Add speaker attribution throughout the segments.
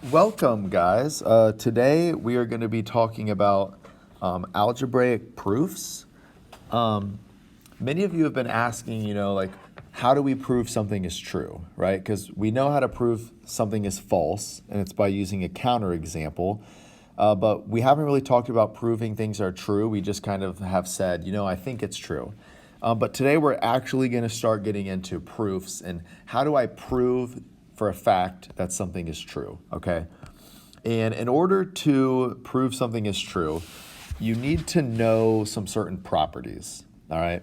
Speaker 1: Welcome, guys. Today we are going to be talking about algebraic proofs. Um, Many of you have been asking, like, how do we prove something is true, right? Because we know how to prove something is false, and it's by using a counterexample. But we haven't really talked about proving things are true. We just kind of have said, I think it's true. But today we're actually going to start getting into proofs and how do I prove for a fact that something is true, okay? And in order to prove something is true, you need to know some certain properties, all right?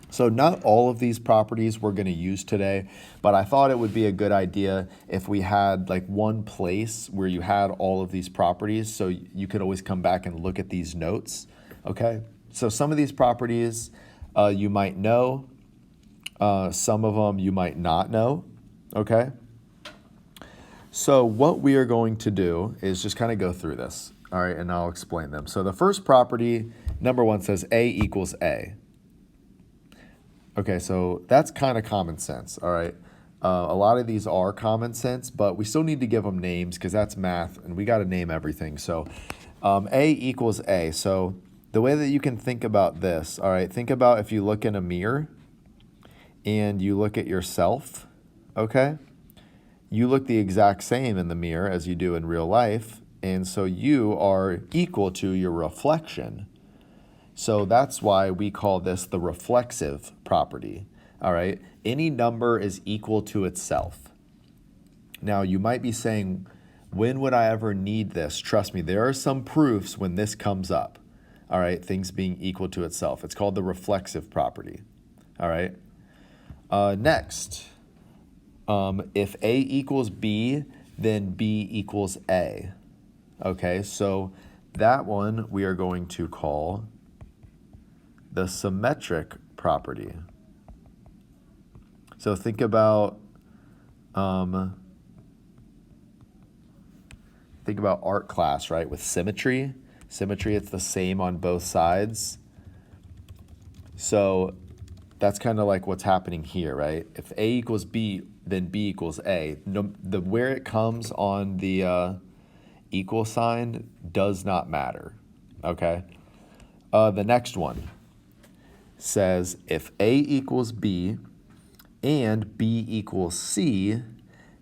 Speaker 1: So not all of these properties we're going to use today, but I thought it would be a good idea if we had like one place where you had all of these properties so you could always come back and look at these notes, okay? So some of these properties you might know, some of them you might not know, okay? So what we are going to do is just kind of go through this, all right, and I'll explain them. So the first property, number one, says A equals A. Okay, so that's kind of common sense, all right? A lot of these are common sense, but we still need to give them names because that's math, and we got to name everything. So A equals A. So the way that you can think about this, all right, think about if you look in a mirror and you look at yourself, okay? You look the exact same in the mirror as you do in real life, and so you are equal to your reflection. So that's why we call this the reflexive property, all right? Any number is equal to itself. Now, you might be saying, when would I ever need this? Trust me, there are some proofs when this comes up, all right? Things being equal to itself. It's called the reflexive property, all right? Next, if A equals B, then B equals A, okay? So that one we are going to call the symmetric property. So think about art class, right? With symmetry. Symmetry, it's the same on both sides. So that's kind of like what's happening here, right? If A equals B, then B equals A. Where it comes on the equal sign does not matter, okay? The next one says if A equals B and B equals C,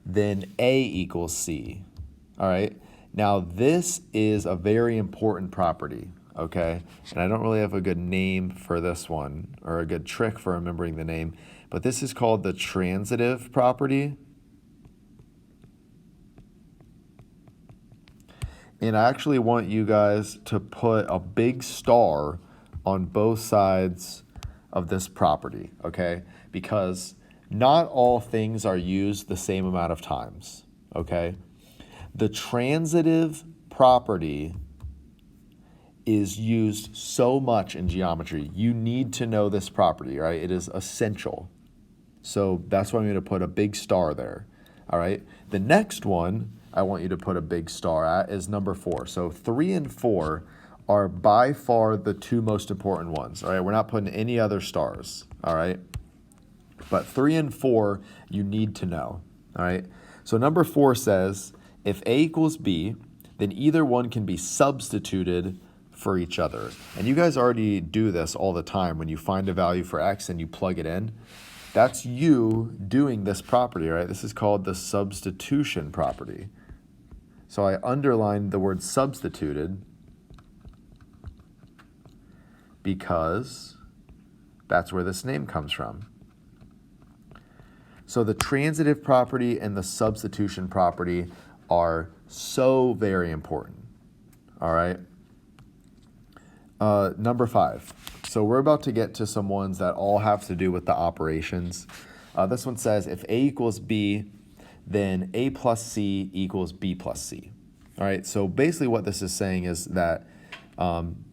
Speaker 1: then A equals C. All right. Now this is a very important property, okay? And I don't really have a good name for this one or a good trick for remembering the name, but this is called the transitive property. And I actually want you guys to put a big star on both sides of this property, okay? Because not all things are used the same amount of times, okay? The transitive property is used so much in geometry. You need to know this property, right? It is essential. So that's why I'm going to put a big star there, all right? The next one I want you to put a big star at is number 4. So 3 and 4 are by far the two most important ones, all right? We're not putting any other stars, all right? But 3 and 4, you need to know, all right? So number 4 says, if A equals B, then either one can be substituted for each other. And you guys already do this all the time. When you find a value for X and you plug it in, that's you doing this property, right? This is called the substitution property. So I underlined the word substituted because that's where this name comes from. So the transitive property and the substitution property are so very important, all right? Number 5. So we're about to get to some ones that all have to do with the operations. This one says, if A equals B, then A plus C equals B plus C. All right, so basically what this is saying is that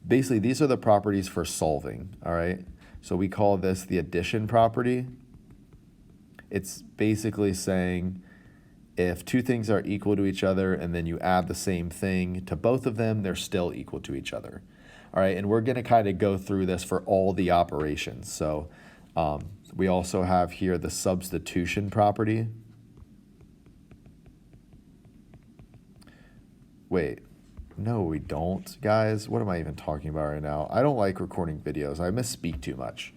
Speaker 1: basically these are the properties for solving, all right? So we call this the addition property. It's basically saying if two things are equal to each other and then you add the same thing to both of them, they're still equal to each other. All right, and we're going to kind of go through this for all the operations. So we also have here the substitution property. wait, no, we don't, guys. What am I even talking about right now? I don't like recording videos. I misspeak too much.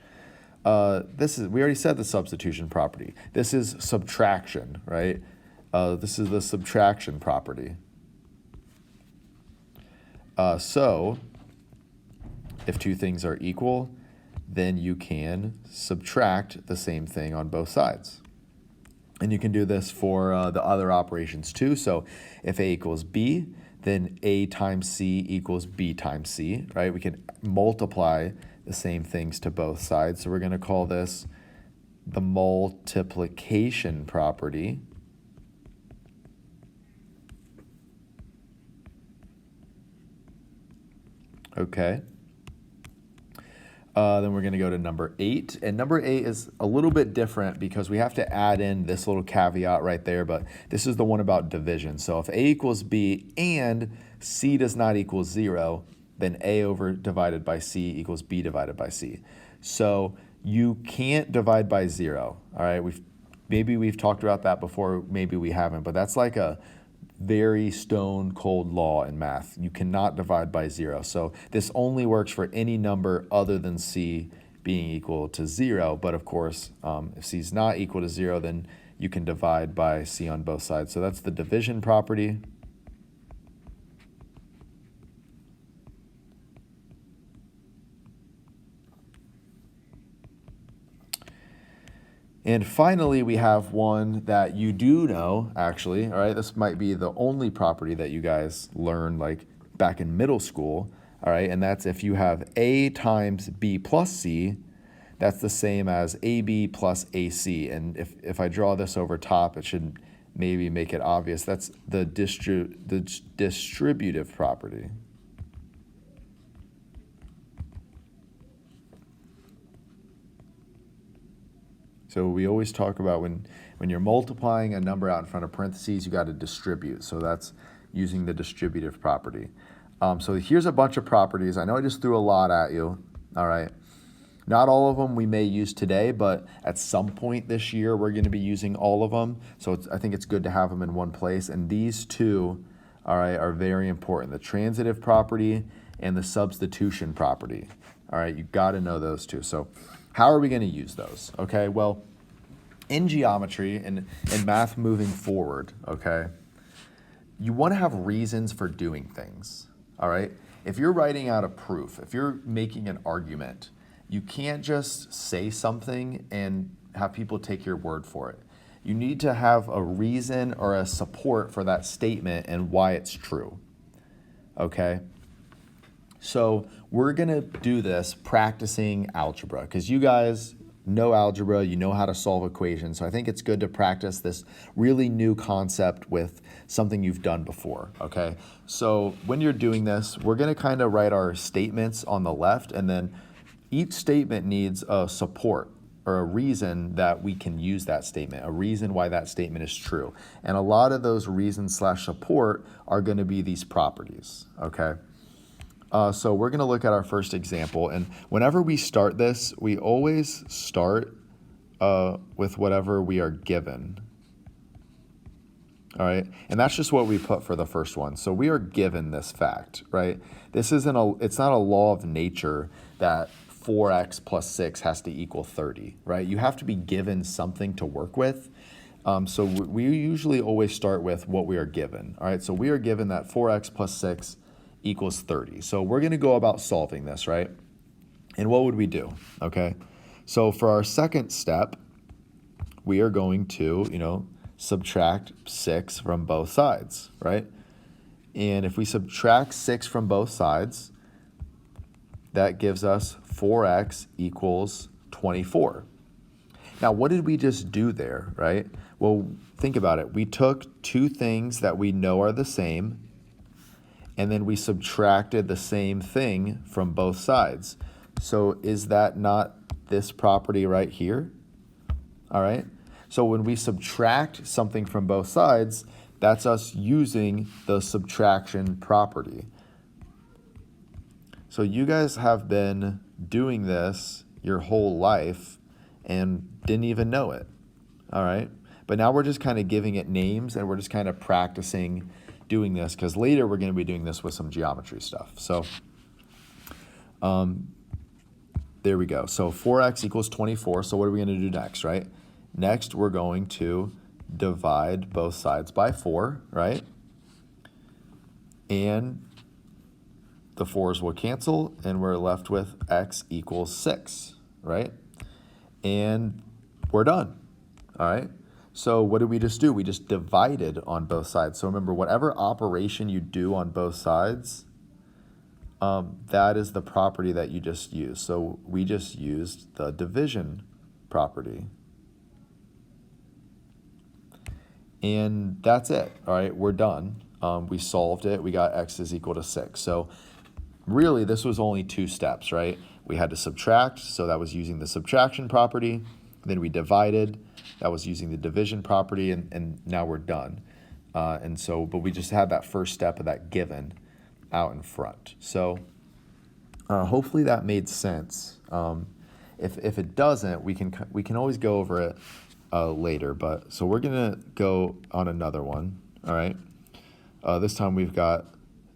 Speaker 1: We already said the substitution property. This is subtraction, right? This is the subtraction property. So if two things are equal, then you can subtract the same thing on both sides. And you can do this for the other operations too. So if A equals B, then A times C equals B times C, right? We can multiply the same things to both sides. So we're going to call this the multiplication property. Okay. Then we're going to go to number 8. And number 8 is a little bit different because we have to add in this little caveat right there, but this is the one about division. So if A equals B and C does not equal 0, then A over divided by C equals B divided by C. So you can't divide by 0. All right, maybe we've talked about that before, maybe we haven't, but that's like a very stone cold law in math. You cannot divide by 0. So this only works for any number other than C being equal to 0. But of course, if C is not equal to 0, then you can divide by C on both sides. So that's the division property. And finally, we have one that you do know, actually, all right? This might be the only property that you guys learned like back in middle school, all right? And that's if you have A times B plus C, that's the same as AB plus AC. And if I draw this over top, it should maybe make it obvious. That's the distributive property. So we always talk about when you're multiplying a number out in front of parentheses, you got to distribute. So that's using the distributive property. So here's a bunch of properties. I know I just threw a lot at you, all right? Not all of them we may use today, but at some point this year, we're going to be using all of them. So I think it's good to have them in one place. And these two, all right, are very important. The transitive property and the substitution property. All right, you've got to know those two. So how are we going to use those? Okay, well, in geometry and in math moving forward, okay, you want to have reasons for doing things, all right? If you're writing out a proof, if you're making an argument, you can't just say something and have people take your word for it. You need to have a reason or a support for that statement and why it's true, okay? So we're going to do this practicing algebra because you guys know algebra, you know how to solve equations. So I think it's good to practice this really new concept with something you've done before, okay? So when you're doing this, we're going to kind of write our statements on the left, and then each statement needs a support or a reason that we can use that statement, a reason why that statement is true. And a lot of those reasons / support are going to be these properties, okay? So we're going to look at our first example, and whenever we start this, we always start with whatever we are given. All right, and that's just what we put for the first one. So we are given this fact, right? It's not a law of nature that 4x plus 6 has to equal 30, right? You have to be given something to work with. So we usually always start with what we are given. All right, so we are given that 4x plus 6 equals 30. So we're going to go about solving this, right? And what would we do? Okay, so for our second step, we are going to, subtract 6 from both sides, right? And if we subtract 6 from both sides, that gives us 4x equals 24. Now, what did we just do there, right? Well, think about it. We took two things that we know are the same, and then we subtracted the same thing from both sides. So is that not this property right here? All right. So when we subtract something from both sides, that's us using the subtraction property. So you guys have been doing this your whole life and didn't even know it. All right. But now we're just kind of giving it names, and we're just kind of practicing doing this because later we're going to be doing this with some geometry stuff. So there we go. So 4x equals 24. So what are we going to do next, right? Next, we're going to divide both sides by 4, right? And the 4's will cancel, and we're left with x equals 6, right? And we're done, all right? So what did we just do? We just divided on both sides. So remember, whatever operation you do on both sides, that is the property that you just used. So we just used the division property. And that's it, all right? We're done. We solved it. We got x is equal to 6. So really, this was only 2 steps, right? We had to subtract, so that was using the subtraction property. Then we divided, that was using the division property, and now we're done. But we just had that first step of that given out in front. So hopefully that made sense. If it doesn't, we can always go over it later. But so we're gonna go on another one. All right. This time we've got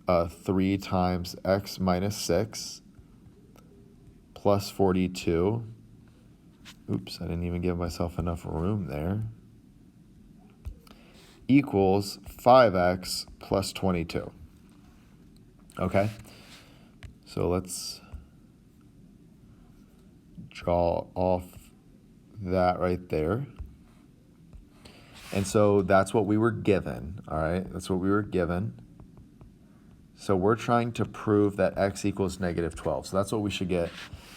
Speaker 1: 3 times x minus 6 plus 42. Oops, I didn't even give myself enough room there. Equals 5x plus 22. Okay, so let's draw off that right there. And so that's what we were given, all right? That's what we were given. So we're trying to prove that x equals negative 12. So that's what we should get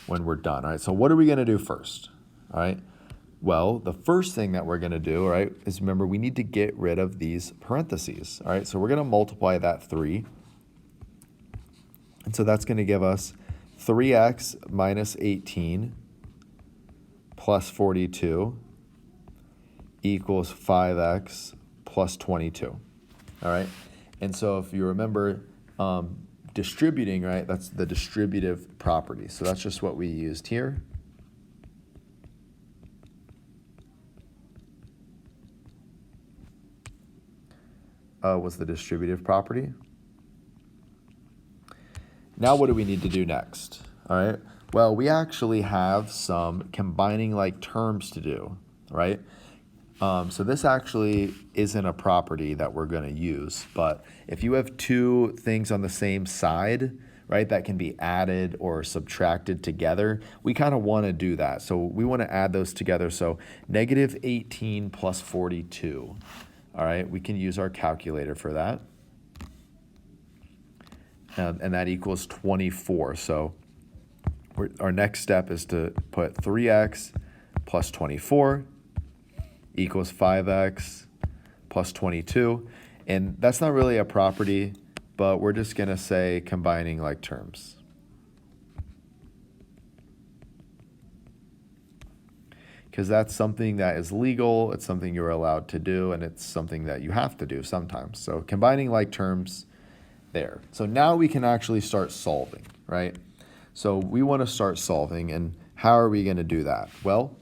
Speaker 1: when we're done, all right? So what are we gonna do first, all right? Well, the first thing that we're gonna do, all right, is remember we need to get rid of these parentheses, all right? So we're gonna multiply that 3. And so that's gonna give us 3x minus 18 plus 42 equals 5x plus 22, all right? And so if you remember distributing, right, that's the distributive property. So that's just what we used here. Was the distributive property. Now what do we need to do next, all right? Well, we actually have some combining like terms to do, right? So this actually isn't a property that we're going to use, but if you have 2 things on the same side, right, that can be added or subtracted together, we kind of want to do that. So we want to add those together. So negative 18 plus 42, all right, we can use our calculator for that. And that equals 24. So our next step is to put 3x plus 24 equals 5x plus 22. And that's not really a property, but we're just going to say combining like terms. Because that's something that is legal, it's something you're allowed to do, and it's something that you have to do sometimes. So combining like terms there. So now we can actually start solving, right? So we want to start solving, and how are we going to do that? Well,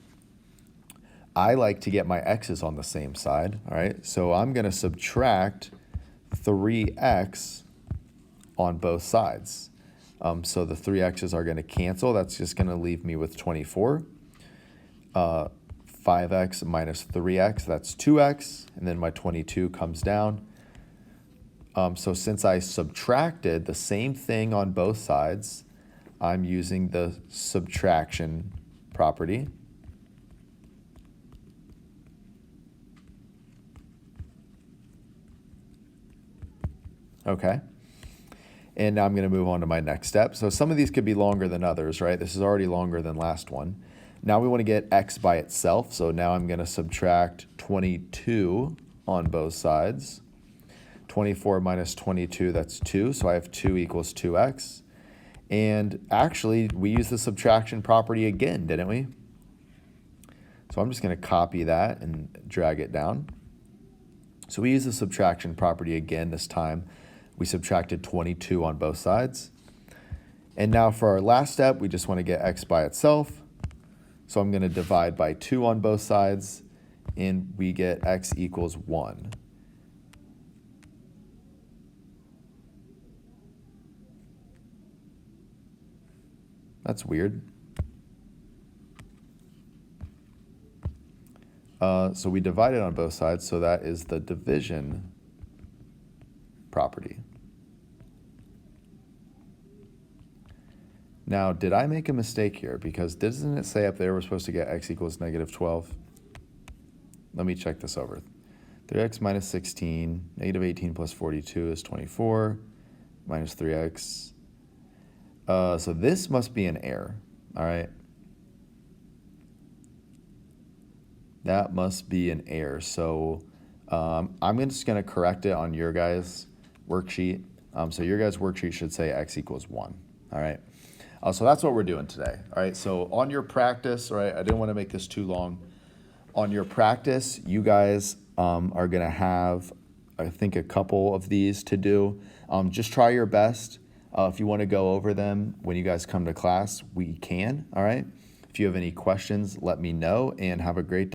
Speaker 1: I like to get my x's on the same side, all right? So I'm going to subtract 3x on both sides. So the 3x's are going to cancel. That's just going to leave me with 24. 5x minus 3x, that's 2x, and then my 22 comes down. So since I subtracted the same thing on both sides, I'm using the subtraction property. Okay. And now I'm going to move on to my next step. So some of these could be longer than others, right? This is already longer than last one. Now we want to get x by itself. So now I'm going to subtract 22 on both sides. 24 minus 22, that's 2. So I have 2 equals 2x. And actually, we used the subtraction property again, didn't we? So I'm just going to copy that and drag it down. So we use the subtraction property again this time. We subtracted 22 on both sides. And now for our last step, we just want to get x by itself. So I'm going to divide by 2 on both sides, and we get x equals 1. That's weird. So we divided on both sides, so that is the division property. Now, did I make a mistake here? Because doesn't it say up there we're supposed to get x equals negative 12? Let me check this over. 3x minus 16, negative 18 plus 42 is 24, minus 3x. So this must be an error, all right? That must be an error. So I'm just going to correct it on your guys' worksheet. So your guys' worksheet should say x equals 1, all right? So that's what we're doing today, all right? So on your practice, all right, I didn't want to make this too long. On your practice, you guys are going to have, I think, a couple of these to do. Just try your best. If you want to go over them when you guys come to class, we can, all right? If you have any questions, let me know, and have a great day.